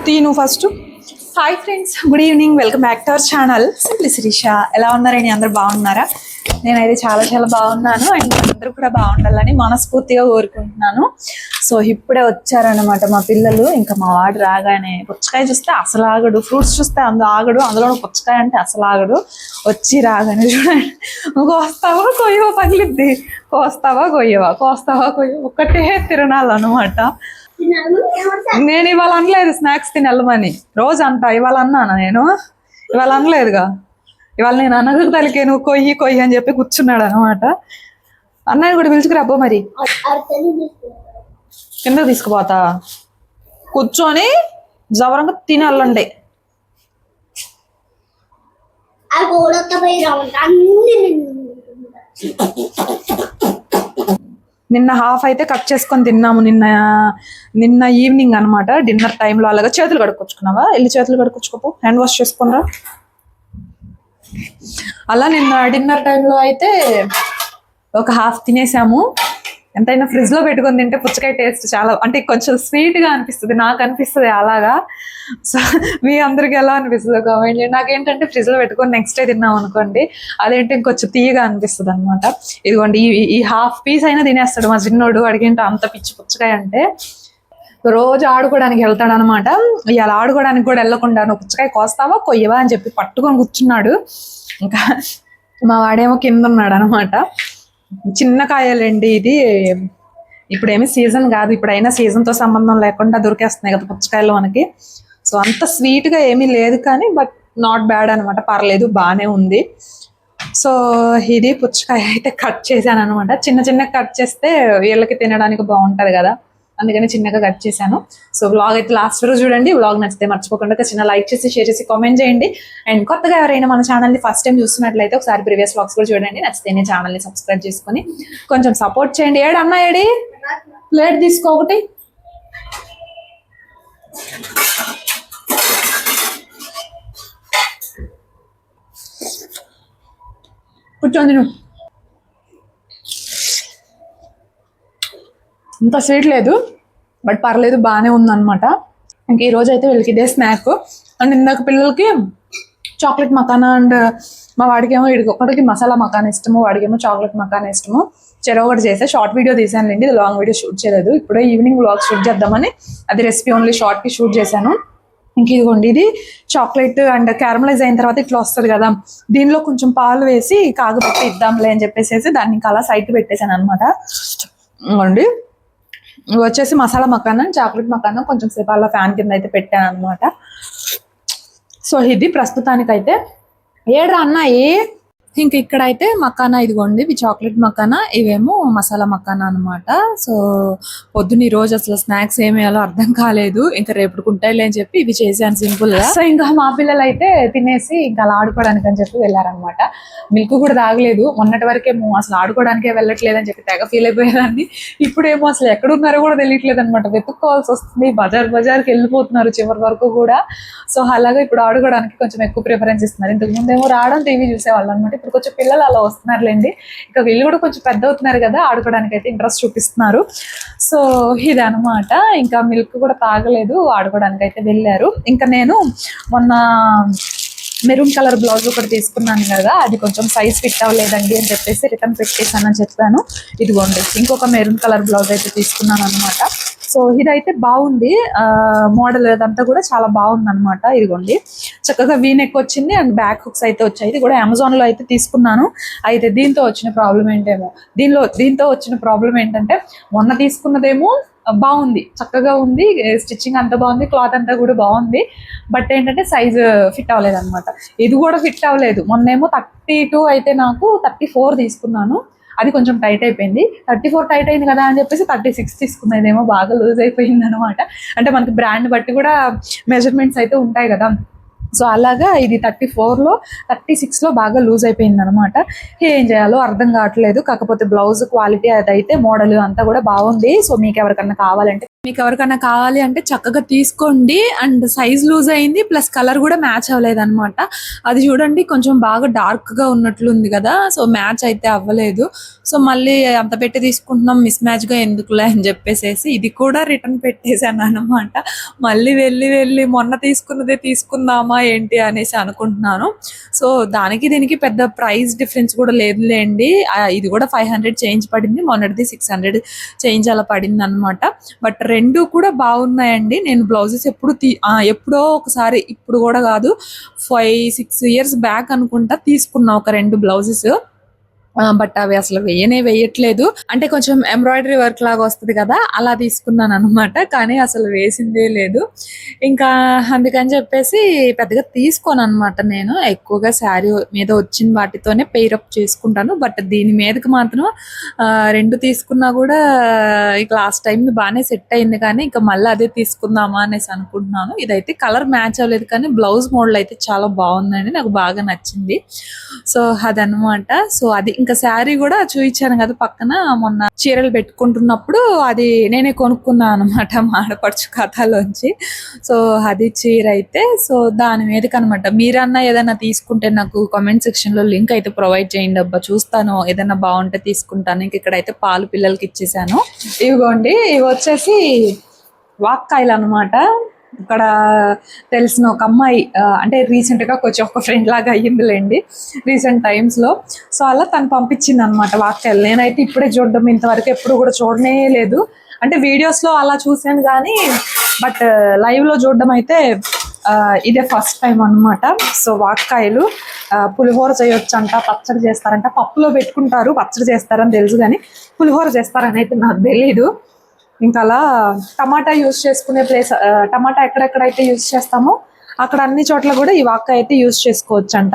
తీను first. Hi friends, good evening, welcome back to our channel simply Shirisha. ఎలా ఉన్నారండి? అందరూ బాగున్నారా? నేనైతే చాలా చాలా బాగున్నాను అండ్ అందరూ కూడా బాగుండాలని మనస్ఫూర్తిగా కోరుకుంటున్నాను. సో ఇప్పుడే వచ్చారనమాట మా పిల్లలు. ఇంకా మా వాడు రాగానే పుచ్చకాయ చూస్తే అసలు ఆగడు, ఫ్రూట్స్ చూస్తే ఆగడు, అందులో పుచ్చకాయ అంటే అసలు ఆగడు. వచ్చి రాగానే చూడండి, కోస్తావా కొయ్యవా పగిలిద్ది, కోస్తావా కొయ్యవా, కోస్తావా కొయ్యవా, ఒక్కటే తిరణాలన్నమాట. నేను ఇవాళ అనలేదు స్నాక్స్ తిని వెళ్ళమని, రోజు అంట. ఇవాళ అన్నాను నేను, ఇవాళ అనలేదుగా. ఇవాళ నేను అనగా తలికే నువ్వు కొయ్యి కొయ్యి అని చెప్పి కూర్చున్నాడు అనమాట. అన్నయ్య కూడా పిలుచుకురాబో మరి. కిందకు తీసుకుపోతా, కూర్చొని జవరంగా తినాలండి. నిన్న హాఫ్ అయితే కట్ చేసుకొని తిన్నాము. నిన్న ఈవినింగ్ అనమాట, డిన్నర్ టైంలో. అలాగా చేతులు కడుక్కొచ్చుకున్నావా? వెళ్ళి చేతులు కడుక్కొచ్చుకోపో, హ్యాండ్ వాష్ చేసుకున్నారా. అలా నిన్న డిన్నర్ టైంలో అయితే ఒక హాఫ్ తినేసాము. ఎంతైనా ఫ్రిడ్జ్ లో పెట్టుకొని తింటే పుచ్చకాయ టేస్ట్ చాలా, అంటే కొంచెం స్వీట్ గా అనిపిస్తుంది, నాకు అనిపిస్తుంది అలాగా. సో మీ అందరికి ఎలా అనిపిస్తుంది కామెంట్ చేయండి. నాకేంటంటే ఫ్రిడ్జ్ లో పెట్టుకొని నెక్స్ట్ డే తిన్నాం అనుకోండి, అదేంటి ఇంకొంచెం తీయగా అనిపిస్తుంది అనమాట. ఇదిగోండి, ఈ హాఫ్ పీస్ అయినా తినేస్తాడు మా చిన్నోడు. అడిగేంటి అంత పిచ్చి పుచ్చకాయ అంటే. రోజు ఆడుకోవడానికి వెళ్తాడు అనమాట. ఇలా ఆడుకోవడానికి కూడా వెళ్ళకుండా నువ్వు పుచ్చకాయ కోస్తావా కొయ్యవా అని చెప్పి పట్టుకొని కూర్చున్నాడు. ఇంకా మా వాడేమో కింద ఉన్నాడు అనమాట. చిన్న కాయలండి ఇది. ఇప్పుడేమీ సీజన్ కాదు, ఇప్పుడైనా సీజన్తో సంబంధం లేకుండా దొరికేస్తున్నాయి కదా పుచ్చకాయలు మనకి. సో అంత స్వీట్గా ఏమీ లేదు, కానీ బట్ నాట్ బ్యాడ్ అనమాట, పర్లేదు, బాగానే ఉంది. సో ఇది పుచ్చకాయ అయితే కట్ చేశాను అనమాట. చిన్న చిన్న కట్ చేస్తే వీళ్ళకి తినడానికి బాగుంటుంది కదా, అందుకని చిన్నగా కట్ చేశాను. సో వ్లాగ్ అయితే లాస్ట్ వరకు చూడండి. వ్లాగ్ నచ్చితే మర్చిపోకుండా చిన్న లైక్ చేసి, షేర్ చేసి, కామెంట్ చేయండి. అండ్ కొత్తగా ఎవరైనా మన ఛానల్ని ఫస్ట్ టైం చూస్తున్నట్లయితే ఒకసారి ప్రీవియస్ వ్లాగ్స్ కూడా చూడండి. నచ్చితేనే ఛానల్ని సబ్స్క్రైబ్ చేసుకొని కొంచెం సపోర్ట్ చేయండి. ఏడు అన్న, ఏడి ప్లేట్ తీసుకో ఒకటి. కూర్చోండి నువ్వు. ఇంత స్వీట్ లేదు, బట్ పర్లేదు, బాగానే ఉందన్నమాట. ఇంక ఈరోజు అయితే వీళ్ళకి ఇదే స్నాక్. అండ్ ఇందాక పిల్లలకి చాక్లెట్ మకానా, అండ్ మా వాడికేమో ఒకటికి మసాలా మకానా ఇష్టము, వాడికేమో చాక్లెట్ మకానా ఇష్టము. ఒకటి చేస్తే షార్ట్ వీడియో తీసానులేండి, ఇది లాంగ్ వీడియో షూట్ చేయలేదు. ఇప్పుడే ఈవినింగ్ వ్లాగ్ షూట్ చేద్దామని అది రెసిపీ ఓన్లీ షార్ట్కి షూట్ చేశాను. ఇంక ఇదిగోండి, ఇది చాక్లెట్ అండ్ క్యారమలైజ్ అయిన తర్వాత ఇట్లా వస్తుంది కదా, దీనిలో కొంచెం పాలు వేసి కాగబెట్టి ఇద్దాంలే అని చెప్పేసి దాన్ని ఇంకా అలా సైడ్కి పెట్టేశాను అనమాట. ఇవ్వండి, వచ్చేసి మసాలా మకానా, చాక్లెట్ మకానా కొంచెం సేపు అలా ఫ్యాన్ కింద అయితే పెట్టాను అనమాట. సో ఇది ప్రస్తుతానికైతే. ఏడ్రా అన్నాయి. ఇంక ఇక్కడైతే మకానా, ఇదిగోండి, ఇవి చాక్లెట్ మకానా, ఇవేమో మసాలా మకానా అనమాట. సో పొద్దున్న ఈ రోజు అసలు స్నాక్స్ ఏమి వేయాలో అర్థం కాలేదు. ఇంకా రేపు ఉంటాయిలే అని చెప్పి ఇవి చేశాను సింపుల్ గా. సో ఇంకా మా పిల్లలు అయితే తినేసి ఇంకా అలా ఆడుకోవడానికి అని చెప్పి వెళ్ళారనమాట. మిల్క్ కూడా తాగలేదు. మొన్నటి వరకేమో అసలు ఆడుకోవడానికే వెళ్ళట్లేదు అని చెప్పి తెగ ఫీల్ అయిపోయేదాన్ని. ఇప్పుడేమో అసలు ఎక్కడున్నారో కూడా తెలియట్లేదు అనమాట, వెతుక్కోవాల్సి వస్తుంది. బజార్కి వెళ్ళిపోతున్నారు చివరి వరకు కూడా. సో అలాగా ఇప్పుడు ఆడుకోవడానికి కొంచెం ఎక్కువ ప్రిఫరెన్స్ ఇస్తున్నారు. ఇంతకు ముందేమో రావడం టీవీ చూసేవాళ్ళు అనమాట. ఇప్పుడు కొంచెం పిల్లలు అలా వస్తున్నారులేండి. ఇక వీళ్ళు కూడా కొంచెం పెద్ద అవుతున్నారు కదా, ఆడుకోవడానికి అయితే ఇంట్రెస్ట్ చూపిస్తున్నారు. సో ఇది అనమాట. ఇంకా మిల్క్ కూడా తాగలేదు, ఆడుకోవడానికి అయితే వెళ్ళారు. ఇంకా నేను మొన్న మెరూన్ కలర్ బ్లౌజ్ ఒకటి తీసుకున్నాను కదా, అది కొంచెం సైజ్ ఫిట్ అవ్వలేదండి అని చెప్పేసి రిటర్న్ పెట్టేశానని చెప్పాను. ఇదిగోండి, ఇంకొక మెరూన్ కలర్ బ్లౌజ్ అయితే తీసుకున్నాను అనమాట. సో ఇదైతే బాగుంది, మోడల్ అదంతా కూడా చాలా బాగుంది అనమాట. ఇదిగోండి, చక్కగా వీ నెక్ వచ్చింది అండ్ బ్యాక్ హుక్స్ అయితే వచ్చాయి. ఇది కూడా అమెజాన్లో అయితే తీసుకున్నాను. అయితే దీంతో వచ్చిన ప్రాబ్లం ఏంటంటే మొన్న తీసుకున్నదేమో బాగుంది, చక్కగా ఉంది, స్టిచ్చింగ్ అంతా బాగుంది, క్లాత్ అంతా కూడా బాగుంది. బట్ ఏంటంటే సైజ్ ఫిట్ అవ్వలేదు అనమాట. ఇది కూడా ఫిట్ అవ్వలేదు. మొన్నేమో 32 అయితే నాకు 34 తీసుకున్నాను, అది కొంచెం టైట్ అయిపోయింది. 34 టైట్ అయింది కదా అని చెప్పేసి 36 తీసుకున్నది, ఇదేమో బాగా లూజ్ అయిపోయింది అనమాట. అంటే మనకి బ్రాండ్ బట్టి కూడా మెజర్మెంట్స్ అయితే ఉంటాయి కదా. సో అలాగా ఇది 34లో 36లో బాగా లూజ్ అయిపోయింది అనమాట. ఏం చేయాలో అర్థం కావట్లేదు. కాకపోతే బ్లౌజ్ క్వాలిటీ అదైతే మోడల్ అంతా కూడా బాగుంది. సో మీకు ఎవరికన్నా కావాలి అంటే చక్కగా తీసుకోండి. అండ్ సైజ్ లూజ్ అయింది, ప్లస్ కలర్ కూడా మ్యాచ్ అవ్వలేదు అనమాట. అది చూడండి కొంచెం బాగా డార్క్ గా ఉన్నట్లుంది కదా, సో మ్యాచ్ అయితే అవ్వలేదు. సో మళ్ళీ అంత పెట్టి తీసుకుంటున్నాం, మిస్ మ్యాచ్ గా ఎందుకులే అని చెప్పేసి ఇది కూడా రిటర్న్ పెట్టేశాను అనమాట. మళ్ళీ వెళ్ళి మొన్న తీసుకున్నదే తీసుకుందామా ఏంటి అనేసి అనుకుంటున్నాను. సో దానికి దీనికి పెద్ద ప్రైస్ డిఫరెన్స్ కూడా లేదులేండి. ఇది కూడా 500 చేంజ్ పడింది, మొన్నటిది 600 చేంజ్ అలా పడింది అనమాట. బట్ రెండు కూడా బాగున్నాయండి. నేను బ్లౌజెస్ ఎప్పుడో ఒకసారి, ఇప్పుడు కూడా కాదు, 5-6 ఇయర్స్ బ్యాక్ అనుకుంటా తీసుకున్నా ఒక 2 బ్లౌజెస్. బట్ అవి అసలు వేయట్లేదు. అంటే కొంచెం ఎంబ్రాయిడరీ వర్క్ లాగా వస్తుంది కదా, అలా తీసుకున్నాను అనమాట. కానీ అసలు వేసిందే లేదు. ఇంకా అందుకని చెప్పేసి పెద్దగా తీసుకోను అనమాట. నేను ఎక్కువగా శారీ మీద వచ్చిన వాటితోనే పెయిరప్ చేసుకుంటాను. బట్ దీని మీదకి మాత్రం 2 తీసుకున్నా కూడా ఇక లాస్ట్ టైం బాగానే సెట్ అయింది, కానీ ఇంకా మళ్ళీ అదే తీసుకుందామా అనేసి అనుకుంటున్నాను. ఇదైతే కలర్ మ్యాచ్ అవ్వలేదు, కానీ బ్లౌజ్ మోడల్ అయితే చాలా బాగుందండి, నాకు బాగా నచ్చింది. సో అదనమాట. సో అది ఇంకా శారీ కూడా చూపించాను కదా పక్కన, మొన్న చీరలు పెట్టుకుంటున్నప్పుడు అది నేనే కొనుక్కున్నాను అనమాట మా ఆడపడుచు ఖాతాలోంచి. సో అది చీర అయితే, సో దాని మీదకి అనమాట. మీరన్నా ఏదైనా తీసుకుంటే నాకు కామెంట్ సెక్షన్ లో లింక్ అయితే ప్రొవైడ్ చేయండి అబ్బా, చూస్తాను. ఏదైనా బాగుంటే తీసుకుంటాను. ఇంక ఇక్కడైతే పాలు పిల్లలకి ఇచ్చేసాను. ఇవిగోండి, ఇవి వచ్చేసి వాక్కాయలు అనమాట. ఇక్కడ తెలిసిన ఒక అమ్మాయి, అంటే రీసెంట్గా కొంచెం ఒక ఫ్రెండ్ లాగా అయ్యిందిలేండి రీసెంట్ టైమ్స్లో. సో అలా తను పంపించింది అనమాట వాక్యాలు. నేనైతే ఇప్పుడే చూడడం, ఇంతవరకు ఎప్పుడు కూడా చూడనే లేదు. అంటే వీడియోస్లో అలా చూసాను కానీ, బట్ లైవ్లో చూడడం అయితే ఇదే ఫస్ట్ టైం అనమాట. సో వాక్కాయలు పులిహోర చేయొచ్చంట, పచ్చడి చేస్తారంట. పప్పులో పెట్టుకుంటారు, పచ్చడి చేస్తారని తెలుసు, కానీ పులిహోర చేస్తారని అయితే నాకు తెలీదు. ఇంకా అలా టమాటా యూజ్ చేసుకునే ప్లేస్, టమాటా ఎక్కడెక్కడైతే యూజ్ చేస్తామో అక్కడ అన్ని చోట్ల కూడా ఈ వాక్కాయ అయితే యూజ్ చేసుకోవచ్చు అంట.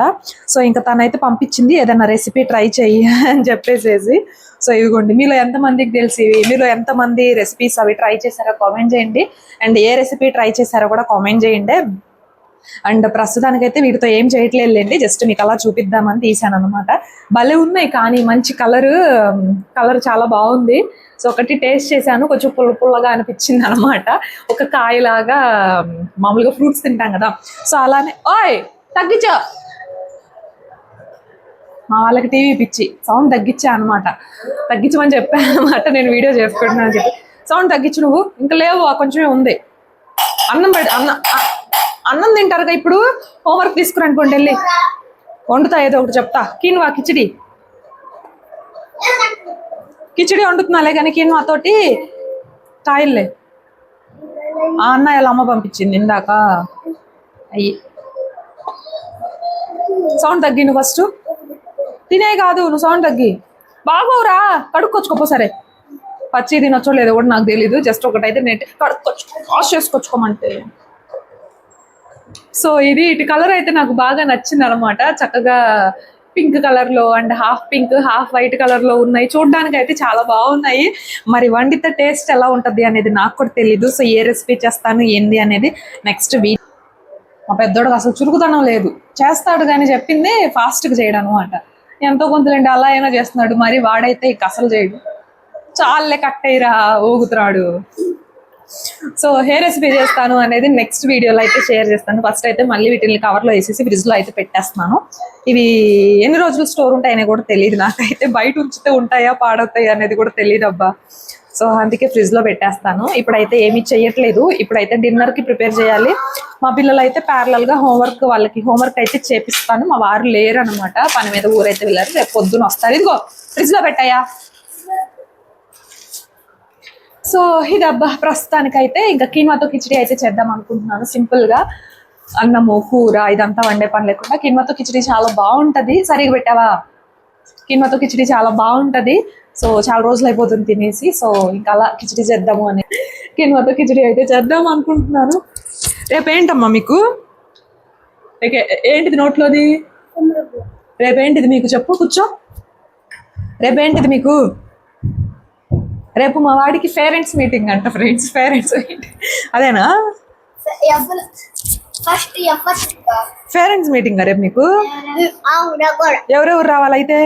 సో ఇంకా తనైతే పంపించింది ఏదైనా రెసిపీ ట్రై చెయ్యి అని చెప్పేసేసి. సో ఇదిగోండి, మీలో ఎంతమందికి తెలిసి, మీలో ఎంతమంది రెసిపీస్ అవి ట్రై చేశారో కామెంట్ చేయండి. అండ్ ఏ రెసిపీ ట్రై చేశారో కూడా కామెంట్ చేయండి. అండ్ ప్రస్తుతానికైతే వీటితో ఏం చేయట్లేదులేండి, జస్ట్ మీకు అలా చూపిద్దామని తీసాను అనమాట. భలే ఉన్నాయి, కానీ మంచి కలర్ చాలా బాగుంది. సో ఒకటి టేస్ట్ చేశాను, కొంచెం పుల్లగా అనిపించింది అనమాట. ఒక కాయలాగా, మామూలుగా ఫ్రూట్స్ తింటాం కదా, సో అలానే. ఓయ్ తగ్గించా, మా వాళ్ళకి టీవీ పిచ్చి, సౌండ్ తగ్గించా అనమాట. తగ్గించమని చెప్పాను అనమాట, నేను వీడియో చేసుకుంటున్నాను అని చెప్పి. సౌండ్ తగ్గించు నువ్వు, ఇంకా లేవు, కొంచెమే ఉంది. అన్నం తింటారుగా ఇప్పుడు, హోంవర్క్ తీసుకురనుకోండి, వెళ్ళి వండుతా ఏదో ఒకటి చెప్తా. కిన్వా కిచిడి వండుతున్నాలే, కానీ కిన్వా తోటి కాయల్లే. అన్న ఎలా అమ్మ పంపించింది ఇందాక. అయ్యి సౌండ్ తగ్గి, నువ్వు ఫస్ట్ తినే కాదు, నువ్వు సౌండ్ తగ్గి. బాగోరా, కడుక్కొచ్చుకోపో. సరే, పచ్చి తినొచ్చో లేదో కూడా నాకు తెలీదు, జస్ట్ ఒకటైతే నెట్ వాష్ చేసుకొచ్చుకోమంటే. సో ఇటు కలర్ అయితే నాకు బాగా నచ్చింది అనమాట. చక్కగా పింక్ కలర్ లో and half pink half white colour లో ఉన్నాయి. చూడడానికి అయితే చాలా బాగున్నాయి. మరి వండితే టేస్ట్ ఎలా ఉంటది అనేది నాకు కూడా తెలీదు. సో ఏ రెసిపీ చేస్తాను ఏంది అనేది నెక్స్ట్ వీక్. మా పెద్దోడికి అసలు చురుకుదనం లేదు, చేస్తాడు కానీ చెప్పింది ఫాస్ట్గా చేయడం అనమాట. ఎంతో కొంతలేండి అలా అయినా చేస్తున్నాడు, మరి వాడైతే ఇక అసలు చేయడు. చాలే కట్టయిరా ఊగుతున్నాడు. సో ఏ రెసిపీ చేస్తాను అనేది నెక్స్ట్ వీడియోలో అయితే షేర్ చేస్తాను. ఫస్ట్ అయితే మళ్ళీ వీటిని కవర్లో వేసేసి ఫ్రిడ్జ్లో అయితే పెట్టేస్తున్నాను. ఇవి ఎన్ని రోజులు స్టోర్ ఉంటాయని కూడా తెలియదు నాకైతే. బయట ఉంచితే ఉంటాయా పాడవుతాయా అనేది కూడా తెలియదు అబ్బా. సో అందుకే ఫ్రిడ్జ్లో పెట్టేస్తాను. ఇప్పుడైతే ఏమీ చేయట్లేదు. ఇప్పుడైతే డిన్నర్కి ప్రిపేర్ చేయాలి. మా పిల్లలు అయితే ప్యారలల్గా వాళ్ళకి హోంవర్క్ అయితే చేపిస్తాను. మా వారు లేరు అనమాట, పని మీద ఊరైతే వెళ్ళారు. రేపు పొద్దున వస్తారు. ఇదిగో ఫ్రిడ్జ్లో పెట్టాయా. సో ఇదబ్బా ప్రస్తుతానికైతే ఇంకా కీన్వాతో కిచిడి అయితే చేద్దాం అనుకుంటున్నాను. సింపుల్గా అన్నము కూర ఇదంతా వండే పని లేకుండా కీన్వాతో కిచిడి చాలా బాగుంటుంది. సరిగా పెట్టావా? కీన్వాతో కిచిడి చాలా బాగుంటుంది. సో చాలా రోజులు అయిపోతుంది తినేసి. సో ఇంకా అలా కిచిడి చేద్దాము అని కీన్వాతో కిచిడి అయితే చేద్దాం అనుకుంటున్నాను. రేపేంటమ్మా మీకు? ఏంటిది నోట్లోది? రేపేంటిది మీకు చెప్పు, కూర్చో. రేపేంటిది మీకు? రేపు మా వాడికి పేరెంట్స్ మీటింగ్ అంట. పేరెంట్స్ మీటింగ్ అదేనా? ఫస్ట్ ఫస్ట్ పేరెంట్స్ మీటింగ్ రేపు మీకు అవునా కూడా ఎవరెవరు రావాలి అయితే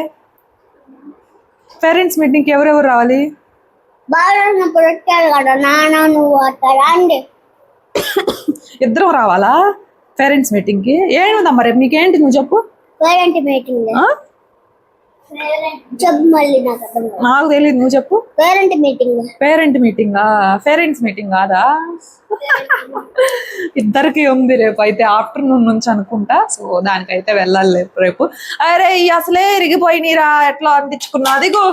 పేరెంట్స్ మీటింగ్కి ఎవరెవరు రావాలి బాగున్నప్పుడు వచ్చారు కదా నాన్న నువ్వు వస్తారా అండి ఇద్దరం రావాలా పేరెంట్స్ మీటింగ్కి ఏముందమ్మా రేపు మీకేంటి నువ్వు చెప్పు పేరెంట్ మీటింగ్ చెప్పు మళ్ళీ నాకు అర్థం కాదు. నాకు తెలియదు నువ్వు చెప్పు పేరెంట్ మీటింగ్ పేరెంట్స్ మీటింగ్ కాదా ఇద్దరికి ఉంది రేపు అయితే ఆఫ్టర్నూన్ నుంచి అనుకుంటా సో దానికైతే వెళ్ళాలి రేపు అరే ఈ అసలే ఇరిగిపోయినరా ఎట్లా అంటించుకున్నా అదిగో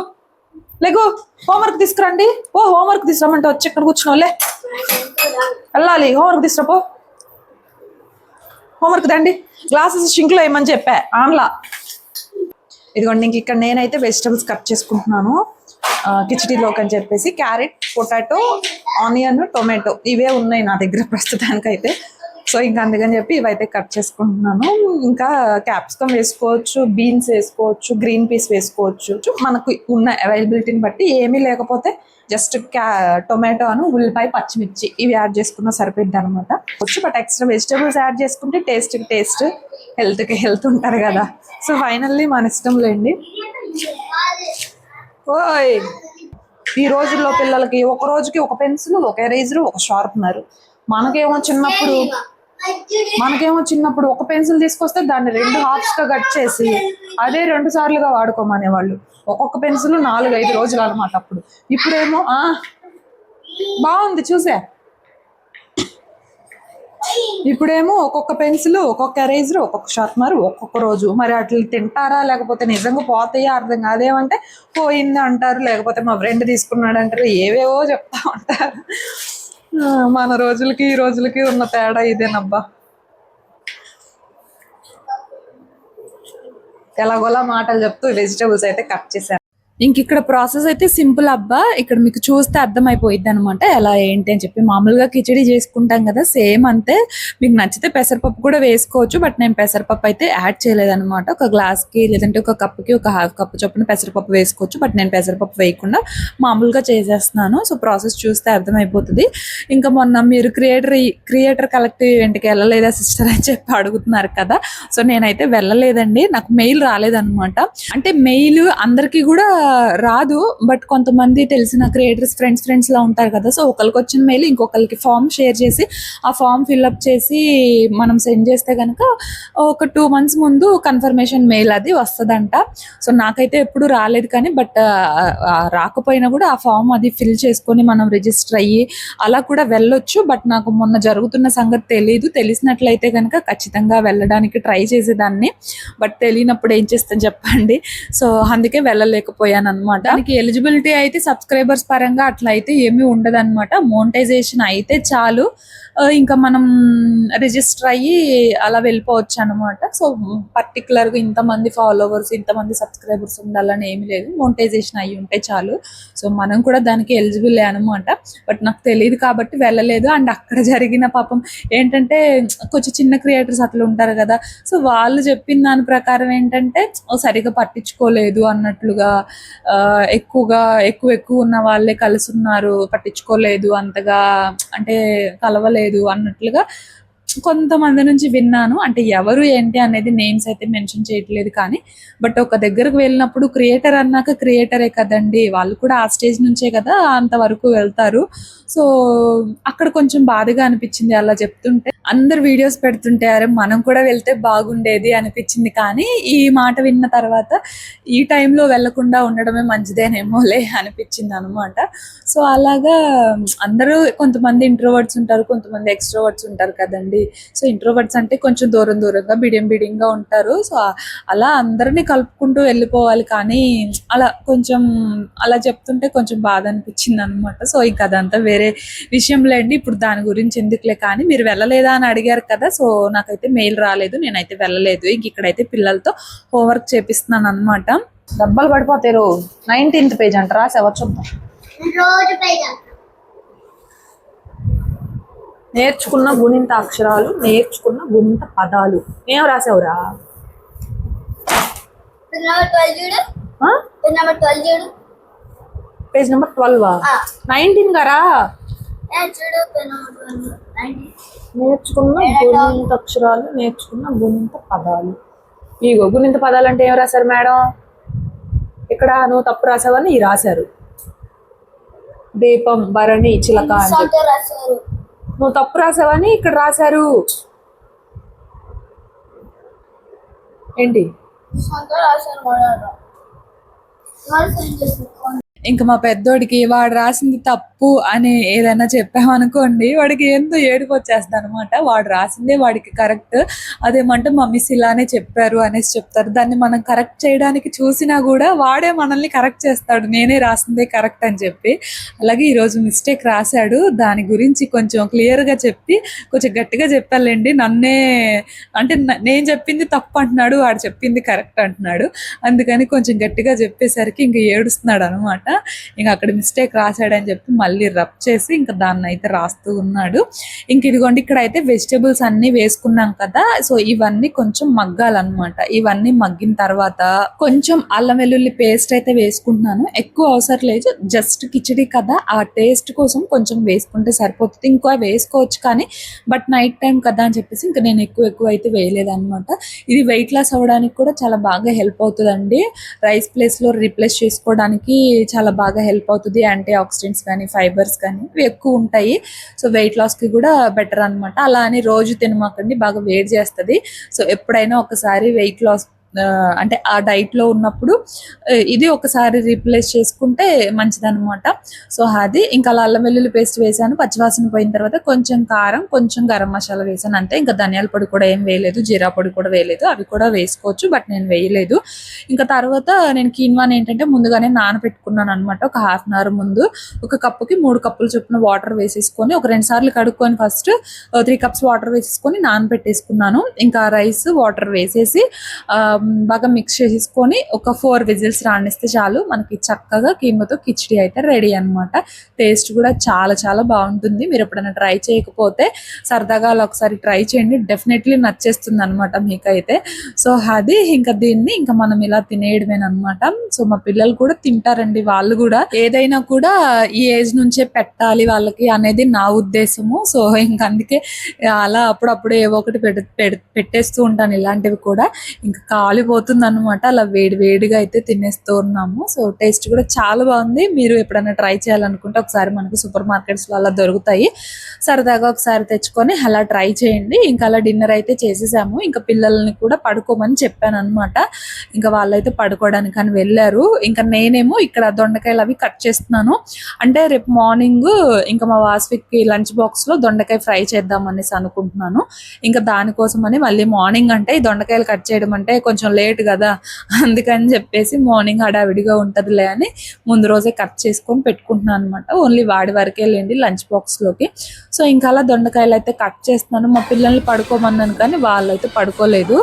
లేకు హోంవర్క్ తీసుకురండి హోంవర్క్ తీసుకురమ్మంటే వచ్చి ఇక్కడ కూర్చున్నావులే వెళ్ళాలి హోంవర్క్ తీసుకురాపో హోంవర్క్ దండి గ్లాసెస్ షింక్లో వేయమని చెప్పా ఆన్లా ఇదిగోండి ఇంక ఇక్కడ నేనైతే వెజిటబుల్స్ కట్ చేసుకుంటున్నాను కిచడీలోకి అని చెప్పేసి క్యారెట్ పొటాటో ఆనియన్ టొమాటో ఇవే ఉన్నాయి నా దగ్గర ప్రస్తుతానికైతే సో ఇంకా అందుకని చెప్పి ఇవైతే కట్ చేసుకుంటున్నాను ఇంకా క్యాప్సికమ్ వేసుకోవచ్చు బీన్స్ వేసుకోవచ్చు గ్రీన్ పీస్ వేసుకోవచ్చు మనకు ఉన్న అవైలబిలిటీని బట్టి ఏమీ లేకపోతే జస్ట్ టొమాటో అను ఉల్లిపాయ పచ్చిమిర్చి ఇవి యాడ్ చేసుకున్నా సరిపోద్ది అనమాట బట్ ఎక్స్ట్రా వెజిటబుల్స్ యాడ్ చేసుకుంటే టేస్ట్ హెల్త్కి హెల్త్ ఉంటారు కదా సో ఫైనల్లీ మన ఇష్టం లేండి ఓయ్ ఈ రోజుల్లో పిల్లలకి ఒక రోజుకి ఒక పెన్సిల్ ఒక ఎరేజర్ ఒక షార్ప్నర్ మనకేమో చిన్నప్పుడు ఒక పెన్సిల్ తీసుకొస్తే దాన్ని 2 హాఫ్స్ గా కట్ చేసి అదే 2 సార్లుగా వాడుకోమనేవాళ్ళు ఒక్కొక్క పెన్సిల్ 4-5 రోజులు అనమాట అప్పుడు ఇప్పుడేమో బాగుంది చూసా ఇప్పుడేమో ఒక్కొక్క పెన్సిల్ ఒక్కొక్క ఎరేజర్ ఒక్కొక్క షార్ప్నర్ ఒక్కొక్క రోజు మరి అట్లా తింటారా లేకపోతే నిజంగా పోతాయా అర్థం కాదేమంటే పోయింది అంటారు లేకపోతే మా ఫ్రెండ్ తీసుకున్నాడు అంటారు ఏవేవో చెప్తా ఉంటారు మన రోజులకి ఈ రోజులకి ఉన్న తేడా ఇదేనబ్బా ఎలాగోలా మాటలు చెప్తూ వెజిటబుల్స్ అయితే కట్ చేశాను ఇంక ఇక్కడ ప్రాసెస్ అయితే సింపుల్ అబ్బా ఇక్కడ మీకు చూస్తే అర్థమైపోయిద్ది అనమాట ఎలా ఏంటి అని చెప్పి మామూలుగా కిచడీ చేసుకుంటాం కదా సేమ్ అంతే మీకు నచ్చితే పెసరపప్పు కూడా వేసుకోవచ్చు బట్ నేను పెసరపప్పు అయితే యాడ్ చేయలేదన్నమాట ఒక గ్లాస్కి లేదంటే ఒక కప్పుకి ఒక హాఫ్ కప్పు చొప్పున పెసరపప్పు వేసుకోవచ్చు బట్ నేను పెసరపప్పు వేయకుండా మామూలుగా చేసేస్తున్నాను సో ప్రాసెస్ చూస్తే అర్థమైపోతుంది ఇంకా మొన్న మీరు క్రియేటర్ కలెక్టివ్ ఈవెంట్కి వెళ్ళలేదా సిస్టర్ అని చెప్పి అడుగుతున్నారు కదా సో నేనైతే వెళ్ళలేదండి నాకు మెయిల్ రాలేదన్నమాట అంటే మెయిల్ అందరికీ కూడా రాదు బట్ కొంతమంది తెలిసిన క్రియేటర్స్ ఫ్రెండ్స్ లా ఉంటారు కదా సో ఒకరికి వచ్చిన మెయిల్ ఇంకొకరికి ఫామ్ షేర్ చేసి ఆ ఫామ్ ఫిల్అప్ చేసి మనం సెండ్ చేస్తే కనుక ఒక 2 months ముందు కన్ఫర్మేషన్ మెయిల్ అది వస్తుందంట సో నాకైతే ఎప్పుడు రాలేదు కానీ బట్ రాకపోయినా కూడా ఆ ఫామ్ అది ఫిల్ చేసుకొని మనం రిజిస్టర్ అయ్యి అలా కూడా వెళ్ళొచ్చు బట్ నాకు మొన్న జరుగుతున్న సంగతి తెలిసినట్లయితే కనుక ఖచ్చితంగా వెళ్ళడానికి ట్రై చేసేదాన్ని బట్ తెలియనప్పుడు ఏం చేస్తాను చెప్పండి సో అందుకే వెళ్ళలేకపోయాను అనమాట దానికి ఎలిజిబిలిటీ అయితే సబ్స్క్రైబర్స్ పరంగా అట్లా అయితే ఏమీ ఉండదు అనమాట మోనిటైజేషన్ అయితే చాలు ఇంకా మనం రిజిస్టర్ అయ్యి అలా వెళ్ళిపోవచ్చు అనమాట సో పర్టికులర్గా ఇంతమంది ఫాలోవర్స్ ఇంతమంది సబ్స్క్రైబర్స్ ఉండాలని ఏమీ లేదు మోనిటైజేషన్ అయ్యి ఉంటే చాలు సో మనం కూడా దానికి ఎలిజిబుల్ అనమాట బట్ నాకు తెలియదు కాబట్టి వెళ్ళలేదు అండ్ అక్కడ జరిగిన పాపం ఏంటంటే కొంచెం చిన్న క్రియేటర్స్ అట్లా ఉంటారు కదా సో వాళ్ళు చెప్పిన దాని ప్రకారం ఏంటంటే సరిగా పట్టించుకోలేదు అన్నట్లుగా ఎక్కువ ఉన్న వాళ్ళే కలిసి ఉన్నారు పట్టించుకోలేదు అంతగా అంటే కలవలేదు అన్నట్లుగా కొంతమంది నుంచి విన్నాను అంటే ఎవరు ఏంటి అనేది నేమ్స్ అయితే మెన్షన్ చేయట్లేదు కానీ బట్ ఒక దగ్గరకు వెళ్ళినప్పుడు క్రియేటర్ అన్నాక క్రియేటరే కదండి వాళ్ళు కూడా ఆ స్టేజ్ నుంచే కదా అంతవరకు వెళ్తారు సో అక్కడ కొంచెం బాధగా అనిపించింది అలా చెప్తుంటే అందరు వీడియోస్ పెడుతుంటే అరే మనం కూడా వెళ్తే బాగుండేది అనిపించింది కానీ ఈ మాట విన్న తర్వాత ఈ టైంలో వెళ్లకుండా ఉండడమే మంచిదేనేమోలే అనిపించింది అనమాట సో అలాగా అందరూ కొంతమంది ఇంట్రోవర్ట్స్ ఉంటారు కొంతమంది ఎక్స్ట్రోవర్ట్స్ ఉంటారు కదండి సో ఇంట్రోవర్ట్స్ అంటే కొంచెం దూరంగా బిడియంగా ఉంటారు సో అలా అందరినీ కలుపుకుంటూ వెళ్ళిపోవాలి కానీ అలా కొంచెం అలా చెప్తుంటే కొంచెం బాధ అనిపించింది అనమాట సో ఇంకా అదంతా వేరే విషయం లేండి ఇప్పుడు దాని గురించి ఎందుకులే కానీ మీరు వెళ్ళలేదా అని అడిగారు కదా సో నాకైతే మెయిల్ రాలేదు నేనైతే వెళ్ళలేదు ఇంక ఇక్కడైతే పిల్లలతో హోంవర్క్ చేపిస్తున్నాను అనమాట డబ్బాలు పడిపోతారు 19th పేజ్ అంట రాసేవా చూద్దాం నేర్చుకున్న గుణింత అక్షరాలు నేర్చుకున్న గుణింత పదాలు ఏం రాసావురా పేజ్ నెంబర్ 12 19 గారా నేర్చుకున్న గుణింత అక్షరాలు, నేర్చుకున్న గుణింత పదాలు. ఇగో గుణింత పదాలు అంటే ఏం రాశారు మేడం? ఇక్కడ నువ్వు తప్పు రాసావని ఈ రాశారు. దీపం, భరణి, చిలక అని చెప్పి. నువ్వు తప్పు రాసావని ఇక్కడ రాశారు. ఏంటి? ఇంకా మా పెద్దోడికి వాడు రాసింది తప్పు అని ఏదైనా చెప్పామనుకోండి, వాడికి ఎంతో ఏడుపు వచ్చేస్తుంది అనమాట. వాడు రాసిందే వాడికి కరెక్ట్, అదేమంటే మా మిస్ ఇలానే చెప్పారు అనేసి చెప్తారు. దాన్ని మనం కరెక్ట్ చేయడానికి చూసినా కూడా వాడే మనల్ని కరెక్ట్ చేస్తాడు, నేనే రాసిందే కరెక్ట్ అని చెప్పి. అలాగే ఈరోజు మిస్టేక్ రాశాడు, దాని గురించి కొంచెం క్లియర్గా చెప్పి కొంచెం గట్టిగా చెప్పాలండి. నన్నే అంటే నేను చెప్పింది తప్పు అంటున్నాడు, వాడు చెప్పింది కరెక్ట్ అంటున్నాడు. అందుకని కొంచెం గట్టిగా చెప్పేసరికి ఇంక ఏడుస్తున్నాడు అనమాట. ఇంకా అక్కడ మిస్టేక్ రాశాడని చెప్పి మళ్ళీ రబ్ చేసి ఇంకా దాన్ని అయితే రాస్తూ ఉన్నాడు. ఇంక ఇదిగోండి ఇక్కడ అయితే వెజిటేబుల్స్ అన్ని వేసుకున్నాం కదా, సో ఇవన్నీ కొంచెం మగ్గాలన్నమాట. ఇవన్నీ మగ్గిన తర్వాత కొంచెం అల్లం వెల్లుల్లి పేస్ట్ అయితే వేసుకుంటున్నాను. ఎక్కువ అవసరం లేదు, జస్ట్ కిచడీ కదా, ఆ టేస్ట్ కోసం కొంచెం వేసుకుంటే సరిపోతుంది. ఇంకా వేసుకోవచ్చు కానీ బట్ నైట్ టైం కదా అని చెప్పేసి ఇంకా నేను ఎక్కువ అయితే వేయలేదన్నమాట. ఇది వెయిట్ లాస్ అవ్వడానికి కూడా చాలా బాగా హెల్ప్ అవుతుందండి. రైస్ ప్లేస్లో రీప్లేస్ చేసుకోవడానికి చాలా బాగా హెల్ప్ అవుతుంది. యాంటీ ఆక్సిడెంట్స్ కానీ ఫైబర్స్ కానీ ఇవి ఎక్కువ ఉంటాయి. సో వెయిట్ లాస్కి కూడా బెటర్ అనమాట. అలా అని రోజు తినమాకండి, బాగా వేడి చేస్తుంది. సో ఎప్పుడైనా ఒకసారి వెయిట్ లాస్ అంటే ఆ డైట్లో ఉన్నప్పుడు ఇది ఒకసారి రీప్లేస్ చేసుకుంటే మంచిదన్నమాట. సో అది ఇంకా అలా అల్లం వెల్లుల్లి పేస్ట్ వేసాను. పచ్చివాసన పోయిన తర్వాత కొంచెం కారం, కొంచెం గరం మసాలా వేసాను అంతే. ఇంకా ధనియాల పొడి కూడా ఏం వేయలేదు, జీరా పొడి కూడా వేయలేదు. అవి కూడా వేసుకోవచ్చు బట్ నేను వేయలేదు. ఇంకా తర్వాత నేను కీన్వాని ఏంటంటే ముందుగానే నానబెట్టుకున్నాను అనమాట. ఒక హాఫ్ అన్ అవర్ ముందు ఒక కప్పుకి 3 కప్పులు చొప్పున వాటర్ వేసేసుకొని ఒక 2 సార్లు కడుక్కొని ఫస్ట్ 3 కప్స్ వాటర్ వేసేసుకొని నానబెట్టేసుకున్నాను. ఇంకా రైస్ వాటర్ వేసేసి బాగా మిక్స్ చేసేసుకొని ఒక 4 విజిల్స్ రానిస్తే చాలు, మనకి చక్కగా కీమతో కిచిడి అయితే రెడీ అనమాట. టేస్ట్ కూడా చాలా చాలా బాగుంటుంది. మీరు ఎప్పుడైనా ట్రై చేయకపోతే సరదాగా అలా ఒకసారి ట్రై చేయండి, డెఫినెట్లీ నచ్చేస్తుంది అనమాట మీకైతే. సో అది ఇంకా దీన్ని ఇంకా మనం ఇలా తినేయడమేనమాట. సో మా పిల్లలు కూడా తింటారండి, వాళ్ళు కూడా ఏదైనా కూడా ఈ ఏజ్ నుంచే పెట్టాలి వాళ్ళకి అనేది నా ఉద్దేశము. సో ఇంకా అందుకే అలా అప్పుడప్పుడు ఏవో ఒకటి పెట్టేస్తూ ఉంటాను ఇలాంటివి కూడా. ఇంకా కాలిపోతుంది అనమాట, అలా వేడిగా అయితే తినేస్తూ ఉన్నాము. సో టేస్ట్ కూడా చాలా బాగుంది. మీరు ఎప్పుడైనా ట్రై చేయాలనుకుంటే ఒకసారి మనకు సూపర్ మార్కెట్స్లో అలా దొరుకుతాయి, సరదాగా ఒకసారి తెచ్చుకొని అలా ట్రై చేయండి. ఇంకా అలా డిన్నర్ అయితే చేసేసాము. ఇంకా పిల్లల్ని కూడా పడుకోమని చెప్పాను అనమాట. ఇంకా వాళ్ళైతే పడుకోవడానికి అని వెళ్ళారు. ఇంకా నేనేమో ఇక్కడ దొండకాయలు అవి కట్ చేస్తున్నాను. అంటే రేపు మార్నింగ్ ఇంకా మా వాస్విక్కి లంచ్ బాక్స్లో దొండకాయ ఫ్రై చేద్దాం అనేసి అనుకుంటున్నాను. ఇంకా దానికోసమని మళ్ళీ మార్నింగ్ అంటే ఈ దొండకాయలు కట్ చేయడం అంటే కొంచెం లేట్ కదా, అందుకని చెప్పేసి మార్నింగ్ హడావిడిగా ఉంటుందిలే అని ముందు రోజే కట్ చేసుకొని పెట్టుకుంటున్నాను అనమాట. ఓన్లీ వాడి వరకే లేండి లంచ్ బాక్స్లోకి. సో ఇంకా అలా దొండకాయలు అయితే కట్ చేస్తున్నాను. మా పిల్లల్ని పడుకోమన్నాను కానీ వాళ్ళైతే పడుకోలేదు.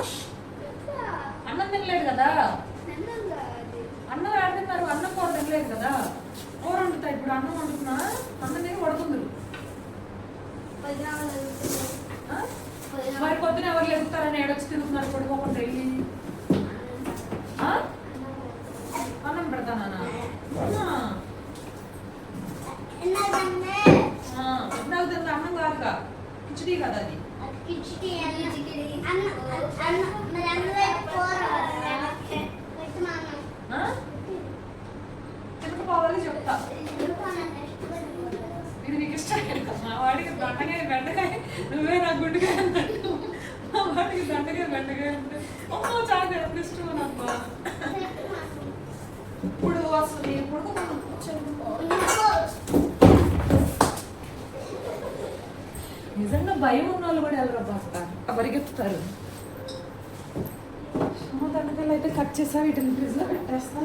అన్నం తినలేదు కదా, అన్నం ఆడుతున్నారు, అన్నం కూర తినలేదు కదా, కూర వండుతా ఇప్పుడు. అన్నం వండుతున్నా, అన్నం తిని పడుతుంది. మరి పొద్దున ఎవరు లేపుతారని ఏడొచ్చి తిరుగుతున్నారు పడుకోకుండా వెళ్ళి. అన్నం పెడతానా? అన్నం కాదుగా, కిచిడి కదా అది. తినకపోవాలి చెప్తా. ఇది నీకు ఇష్టం మా వాడికి బెండకాయ నువ్వే నా గుడ్డుగా అన్నట్టు. మా వాడికి బెండకాయ అంటే అమ్మో చాలా ఎంత ఇష్టం నాకు. ఇప్పుడు వస్తుంది, ఇప్పుడు నిజంగా భయం ఉన్న వాళ్ళు కూడా వెళ్ళరబ్బా అక్క పరిగెత్తుతారు. దొండకాయలు అయితే కట్ చేస్తా, వీటిని ఫ్రిడ్జ్లో పెట్టేస్తా.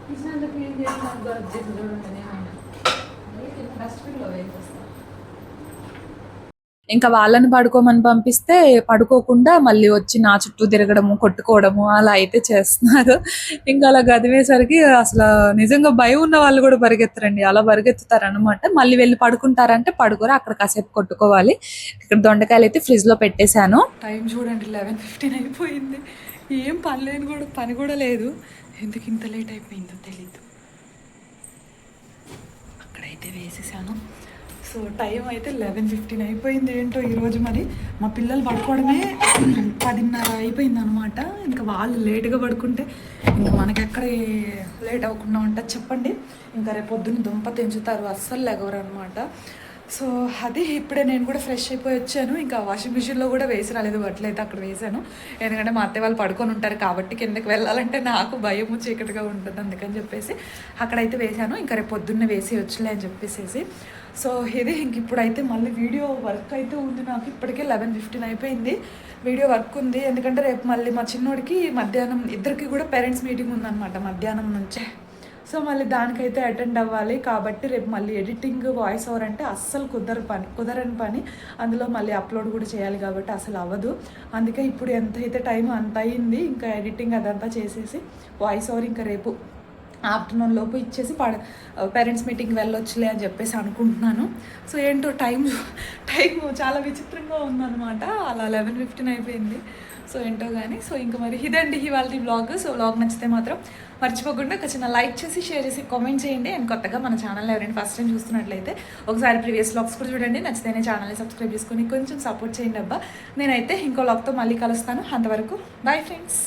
కిచెన్ క్లీన్ చేసి నాకు దొరకదు చూడండి, డస్ట్బిన్లో వేసేస్తా. ఇంకా వాళ్ళని పడుకోమని పంపిస్తే పడుకోకుండా మళ్ళీ వచ్చి నా చుట్టూ తిరగడము, కొట్టుకోవడము అలా అయితే చేస్తున్నారు. ఇంకా అలా గదివేసరికి అసలు నిజంగా భయం ఉన్న వాళ్ళు కూడా పరిగెత్తరండి, అలా పరిగెత్తుతారు అనమాట. మళ్ళీ వెళ్ళి పడుకుంటారంటే పడుకోరు, అక్కడ కాసేపు కొట్టుకోవాలి. ఇక్కడ దొండకాయలు అయితే ఫ్రిడ్జ్లో పెట్టేశాను. టైం చూడండి 11:15 అయిపోయింది. ఏం పని కూడా లేదు. ఎందుకు ఇంత లేట్ అయిపోయిందో తెలీదు. అక్కడైతే వేసేసాను. సో టైం అయితే 11:15 అయిపోయింది. ఏంటో ఈరోజు మరి మా పిల్లలు పడుకోవడమే 10:30 అయిపోయింది అనమాట. ఇంకా వాళ్ళు లేటుగా పడుకుంటే ఇంకా మనకెక్కడ లేట్ అవ్వకుండా ఉంటుంది చెప్పండి. ఇంకా రేపు పొద్దున్న దుంప తెంచుతారు, అస్సలు లెగవరు అనమాట. సో అది ఇప్పుడే నేను కూడా ఫ్రెష్ అయిపోయి వచ్చాను. ఇంకా వాషింగ్ మిషన్లో కూడా వేసి రాలేదు, బట్టలు అయితే అక్కడ వేసాను. ఎందుకంటే మా అత్తయ్య వాళ్ళు పడుకొని ఉంటారు కాబట్టి కిందకి వెళ్ళాలంటే నాకు భయము, చీకటిగా ఉంటుంది, అందుకని చెప్పేసి అక్కడైతే వేసాను. ఇంకా రేపు పొద్దున్నే వేసి వచ్చలే అని చెప్పేసి. సో ఇది ఇంక ఇప్పుడైతే మళ్ళీ వీడియో వర్క్ అయితే ఉంది నాకు. ఇప్పటికే 11:15 అయిపోయింది, వీడియో వర్క్ ఉంది. ఎందుకంటే రేపు మళ్ళీ మా చిన్నోడికి మధ్యాహ్నం ఇద్దరికి కూడా పేరెంట్స్ మీటింగ్ ఉందన్నమాట మధ్యాహ్నం నుంచే. సో మళ్ళీ దానికైతే అటెండ్ అవ్వాలి కాబట్టి రేపు మళ్ళీ ఎడిటింగ్, వాయిస్ ఓవర్ అంటే అస్సలు కుదరని పని. అందులో మళ్ళీ అప్లోడ్ కూడా చేయాలి కాబట్టి అసలు అవ్వదు. అందుకే ఇప్పుడు ఎంత అయితే టైం అంత అయింది. ఇంకా ఎడిటింగ్ అదంతా చేసేసి వాయిస్ ఓవర్ ఇంకా రేపు ఆఫ్టర్నూన్ లోపు ఇచ్చేసి పేరెంట్స్ మీటింగ్ వెళ్ళొచ్చులే అని చెప్పేసి అనుకుంటున్నాను. సో ఏంటో టైం చాలా విచిత్రంగా ఉందన్నమాట. అలా 11:15 అయిపోయింది. సో ఏంటో కానీ. సో ఇంకా మరి ఇదండి ఇవాళ వ్లాగ్. సో వ్లాగ్ నచ్చితే మాత్రం మర్చిపోకుండా ఒక చిన్న లైక్ చేసి, షేర్ చేసి, కామెంట్ చేయండి. అండ్ కొత్తగా మన ఛానల్ ఎవరైనా ఫస్ట్ టైం చూస్తున్నట్లయితే ఒకసారి ప్రీవియస్ వ్లాగ్స్ కూడా చూడండి. నచ్చితేనే ఛానల్ని సబ్స్క్రైబ్ చేసుకొని కొంచెం సపోర్ట్ చేయండి అబ్బా. నేనైతే ఇంకో వ్లాగ్తో మళ్ళీ కలుస్తాను. అంతవరకు బాయ్ ఫ్రెండ్స్.